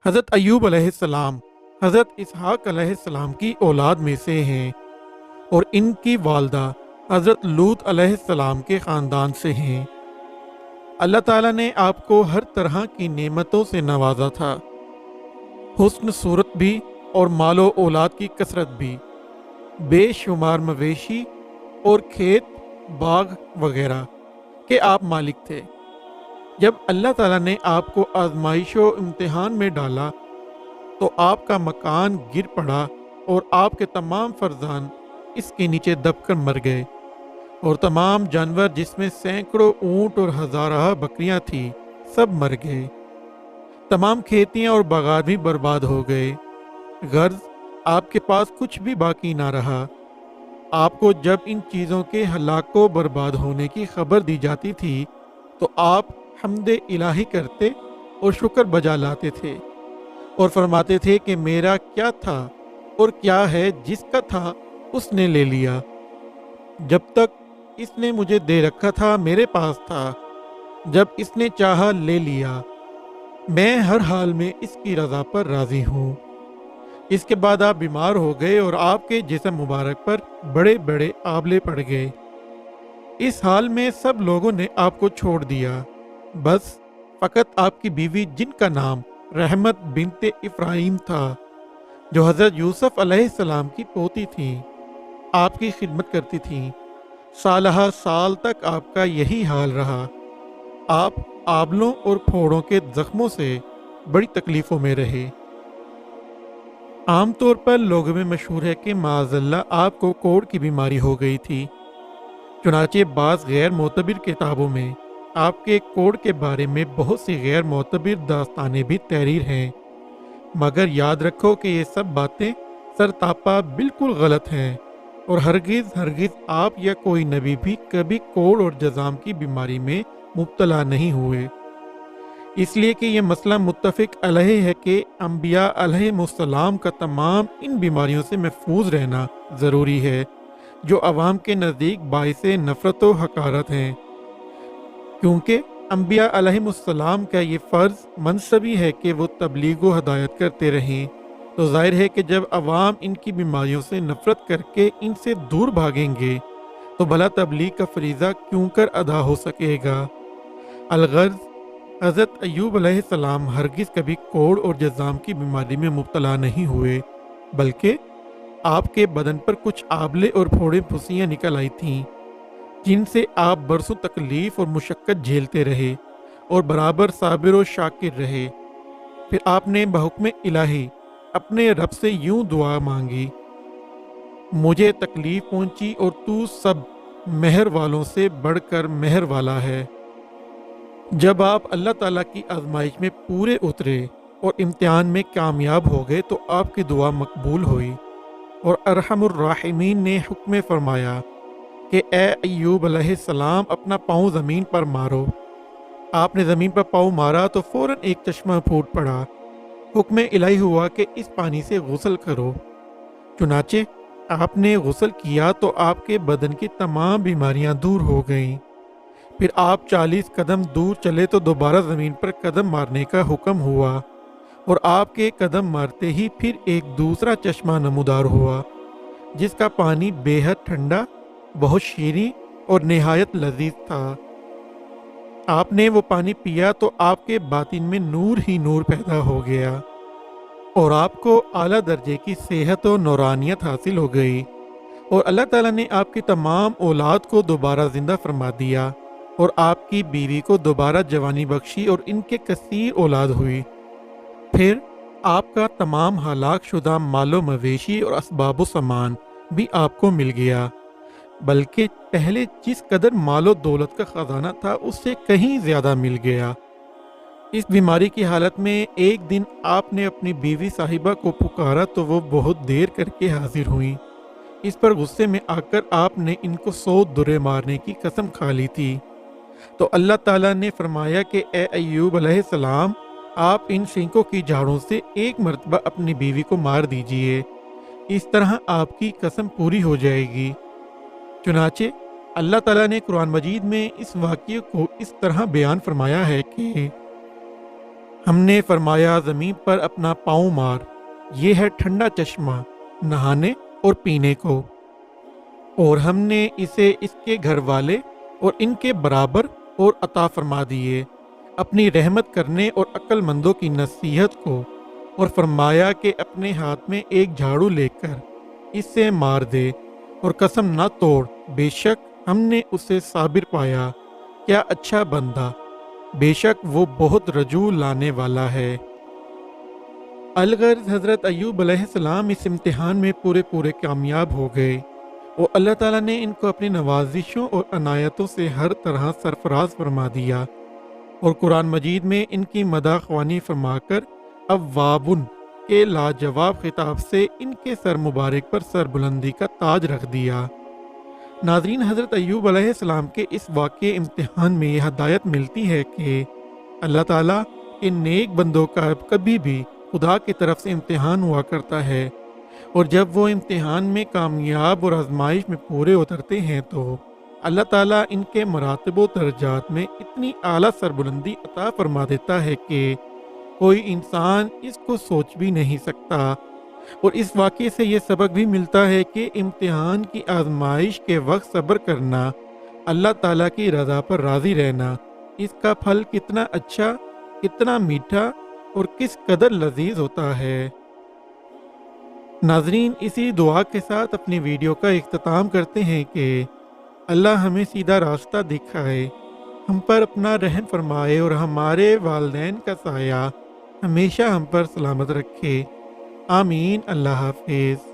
حضرت ایوب علیہ السلام حضرت اسحاق علیہ السلام کی اولاد میں سے ہیں اور ان کی والدہ حضرت لوط علیہ السلام کے خاندان سے ہیں۔ اللہ تعالیٰ نے آپ کو ہر طرح کی نعمتوں سے نوازا تھا، حسن صورت بھی اور مال و اولاد کی کثرت بھی، بے شمار مویشی اور کھیت باغ وغیرہ کے آپ مالک تھے۔ جب اللہ تعالیٰ نے آپ کو آزمائش و امتحان میں ڈالا تو آپ کا مکان گر پڑا اور آپ کے تمام فرزان اس کے نیچے دب کر مر گئے، اور تمام جانور جس میں سینکڑوں اونٹ اور ہزارہ بکریاں تھیں سب مر گئے۔ تمام کھیتیاں اور باغات بھی برباد ہو گئے، غرض آپ کے پاس کچھ بھی باقی نہ رہا۔ آپ کو جب ان چیزوں کے ہلاک و برباد ہونے کی خبر دی جاتی تھی تو آپ حمد الہی کرتے اور شکر بجا لاتے تھے اور فرماتے تھے کہ میرا کیا تھا اور کیا ہے، جس کا تھا اس نے لے لیا، جب تک اس نے مجھے دے رکھا تھا میرے پاس تھا، جب اس نے چاہا لے لیا، میں ہر حال میں اس کی رضا پر راضی ہوں۔ اس کے بعد آپ بیمار ہو گئے اور آپ کے جسم مبارک پر بڑے بڑے آبلے پڑ گئے۔ اس حال میں سب لوگوں نے آپ کو چھوڑ دیا، بس فقط آپ کی بیوی جن کا نام رحمت بنت افراہیم تھا، جو حضرت یوسف علیہ السلام کی پوتی تھیں، آپ کی خدمت کرتی تھیں۔ سالہ سال تک آپ کا یہی حال رہا۔ آپ آبلوں اور پھوڑوں کے زخموں سے بڑی تکلیفوں میں رہے۔ عام طور پر لوگوں میں مشہور ہے کہ معاذ اللہ آپ کو کوڑ کی بیماری ہو گئی تھی، چنانچہ بعض غیر معتبر کتابوں میں آپ کے کوڑ کے بارے میں بہت سی غیر معتبر داستانیں بھی تحریر ہیں، مگر یاد رکھو کہ یہ سب باتیں سرتاپا بالکل غلط ہیں، اور ہرگز ہرگز آپ یا کوئی نبی بھی کبھی کوڑ اور جذام کی بیماری میں مبتلا نہیں ہوئے، اس لیے کہ یہ مسئلہ متفق علیہ ہے کہ انبیاء علیہ السلام کا تمام ان بیماریوں سے محفوظ رہنا ضروری ہے، جو عوام کے نزدیک باعث نفرت و حقارت ہیں۔ کیونکہ انبیاء علیہ السلام کا یہ فرض منصبی ہے کہ وہ تبلیغ و ہدایت کرتے رہیں، تو ظاہر ہے کہ جب عوام ان کی بیماریوں سے نفرت کر کے ان سے دور بھاگیں گے تو بھلا تبلیغ کا فریضہ کیوں کر ادا ہو سکے گا؟ الغرض حضرت ایوب علیہ السلام ہرگز کبھی کوڑ اور جذام کی بیماری میں مبتلا نہیں ہوئے، بلکہ آپ کے بدن پر کچھ آبلے اور پھوڑے پھسیاں نکل آئی تھیں، جن سے آپ برسوں تکلیف اور مشقت جھیلتے رہے اور برابر صابر و شاکر رہے۔ پھر آپ نے بحکم الہی اپنے رب سے یوں دعا مانگی، مجھے تکلیف پہنچی اور تو سب مہر والوں سے بڑھ کر مہر والا ہے۔ جب آپ اللہ تعالیٰ کی آزمائش میں پورے اترے اور امتحان میں کامیاب ہو گئے تو آپ کی دعا مقبول ہوئی، اور ارحم الراحمین نے حکم فرمایا کہ اے ایوب علیہ السلام اپنا پاؤں زمین پر مارو۔ آپ نے زمین پر پاؤں مارا تو فوراً ایک چشمہ پھوٹ پڑا۔ حکم الہی ہوا کہ اس پانی سے غسل کرو۔ چنانچہ آپ نے غسل کیا تو آپ کے بدن کی تمام بیماریاں دور ہو گئیں۔ پھر آپ 40 قدم دور چلے تو دوبارہ زمین پر قدم مارنے کا حکم ہوا، اور آپ کے قدم مارتے ہی پھر ایک دوسرا چشمہ نمودار ہوا، جس کا پانی بے حد ٹھنڈا، بہت شیریں اور نہایت لذیذ تھا۔ آپ نے وہ پانی پیا تو آپ کے باطن میں نور ہی نور پیدا ہو گیا، اور آپ کو اعلیٰ درجے کی صحت و نورانیت حاصل ہو گئی، اور اللہ تعالیٰ نے آپ کی تمام اولاد کو دوبارہ زندہ فرما دیا، اور آپ کی بیوی کو دوبارہ جوانی بخشی اور ان کے کثیر اولاد ہوئی۔ پھر آپ کا تمام ہلاک شدہ مال و مویشی اور اسباب و سامان بھی آپ کو مل گیا، بلکہ پہلے جس قدر مال و دولت کا خزانہ تھا اس سے کہیں زیادہ مل گیا۔ اس بیماری کی حالت میں ایک دن آپ نے اپنی بیوی صاحبہ کو پکارا تو وہ بہت دیر کر کے حاضر ہوئیں۔ اس پر غصے میں آ کر آپ نے ان کو 100 درے مارنے کی قسم کھا لی تھی، تو اللہ تعالیٰ نے فرمایا کہ اے ایوب علیہ السلام آپ ان شینکوں کی جھاڑوں سے ایک مرتبہ اپنی بیوی کو مار دیجئے، اس طرح آپ کی قسم پوری ہو جائے گی۔ چنانچہ اللہ تعالیٰ نے قرآن مجید میں اس واقعے کو اس طرح بیان فرمایا ہے کہ ہم نے فرمایا زمین پر اپنا پاؤں مار، یہ ہے ٹھنڈا چشمہ نہانے اور پینے کو، اور ہم نے اسے اس کے گھر والے اور ان کے برابر اور عطا فرما دیے اپنی رحمت کرنے اور عقل مندوں کی نصیحت کو، اور فرمایا کہ اپنے ہاتھ میں ایک جھاڑو لے کر اس سے مار دے اور قسم نہ توڑ، بے شک ہم نے اسے صابر پایا، کیا اچھا بندہ، بے شک وہ بہت رجوع لانے والا ہے۔ الغرض حضرت ایوب علیہ السلام اس امتحان میں پورے کامیاب ہو گئے، اور اللہ تعالیٰ نے ان کو اپنی نوازشوں اور عنایتوں سے ہر طرح سرفراز فرما دیا، اور قرآن مجید میں ان کی مداح خوانی فرما کر اوابن کے لاجواب خطاب سے ان کے سر مبارک پر سر بلندی کا تاج رکھ دیا۔ ناظرین، حضرت ایوب علیہ السلام کے اس واقع امتحان میں یہ ہدایت ملتی ہے کہ اللہ تعالیٰ کے نیک بندوں کا کبھی بھی خدا کی طرف سے امتحان ہوا کرتا ہے، اور جب وہ امتحان میں کامیاب اور آزمائش میں پورے اترتے ہیں تو اللہ تعالیٰ ان کے مراتب و درجات میں اتنی اعلیٰ سربلندی عطا فرما دیتا ہے کہ کوئی انسان اس کو سوچ بھی نہیں سکتا۔ اور اس واقعے سے یہ سبق بھی ملتا ہے کہ امتحان کی آزمائش کے وقت صبر کرنا، اللہ تعالیٰ کی رضا پر راضی رہنا، اس کا پھل کتنا اچھا، کتنا میٹھا اور کس قدر لذیذ ہوتا ہے۔ ناظرین، اسی دعا کے ساتھ اپنی ویڈیو کا اختتام کرتے ہیں کہ اللہ ہمیں سیدھا راستہ دکھائے، ہم پر اپنا رحم فرمائے، اور ہمارے والدین کا سایہ ہمیشہ ہم پر سلامت رکھے۔ آمین۔ اللہ حافظ۔